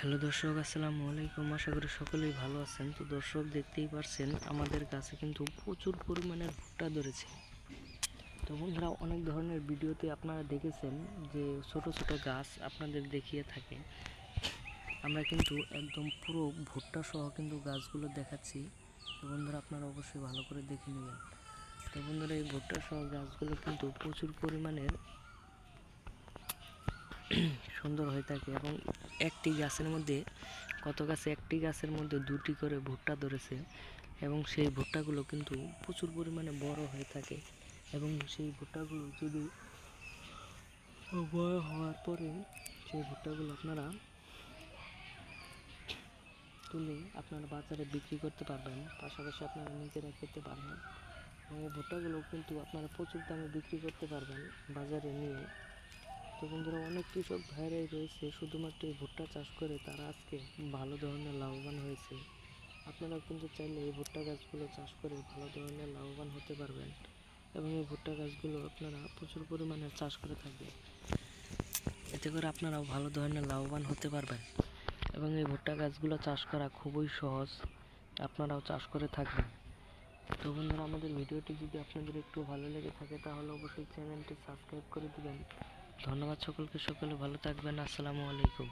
Hello দর্শক, আসসালামু আলাইকুম। আশা করি সকলেই ভালো আছেন। তো দর্শক, দেখতেই পারছেন আমাদের গাছে কিন্তু প্রচুর পরিমাণের ভুট্টা ধরেছে। তো বন্ধুরা, অনেক ধরনের ভিডিওতে আপনারা দেখেছেন যে ছোট ছোট গাছ আপনাদের দেখিয়ে থাকে। আমরা কিন্তু একদম পুরো ভুট্টা সহ কিন্তু গাছগুলো দেখাচ্ছি। তো বন্ধুরা, আপনারা অবশ্যই ভালো করে দেখে নেবেন। তো বন্ধুরা, এই ভুট্টা সহ গাছগুলো কিন্তু প্রচুর পরিমাণের সুন্দর হয়ে থাকে এবং একটি গাছের মধ্যে একটি গাছের মধ্যে দুটি করে ভুট্টা ধরেছে এবং সেই ভুট্টাগুলো কিন্তু প্রচুর পরিমাণে বড় হয়ে থাকে এবং সেই ভুট্টাগুলো যদি বড় হওয়ার পরে সেই ভুট্টাগুলো আপনারা তুলে আপনারা বাজারে বিক্রি করতে পারবেন, পাশাপাশি আপনারা নিজেরা খেতে পারবেন এবং এই ভুট্টাগুলো কিন্তু আপনারা প্রচুর দামে বিক্রি করতে পারবেন বাজারে নিয়ে। তো বন্ধুরা, অনেক কৃষক ভাইরাই রয়েছে শুধুমাত্র এই ভুট্টা চাষ করে তারা আজকে ভালো ধরনের লাভবান হয়েছে। আপনারাও কিন্তু চাইলে এই ভুট্টা গাছগুলো চাষ করে ভালো ধরনের লাভবান হতে পারবেন এবং এই ভুট্টা গাছগুলো আপনারা প্রচুর পরিমাণে চাষ করে থাকবেন, এতে করে আপনারাও ভালো ধরনের লাভবান হতে পারবেন এবং এই ভুট্টা গাছগুলো চাষ করা খুবই সহজ, আপনারাও চাষ করে থাকবেন। তো বন্ধুরা, আমাদের ভিডিওটি যদি আপনাদের একটু ভালো লেগে থাকে তাহলে অবশ্যই চ্যানেলটি সাবস্ক্রাইব করে দিবেন। ধন্যবাদ সকলকে, সকলে ভালো থাকবেন। আসসালামু আলাইকুম।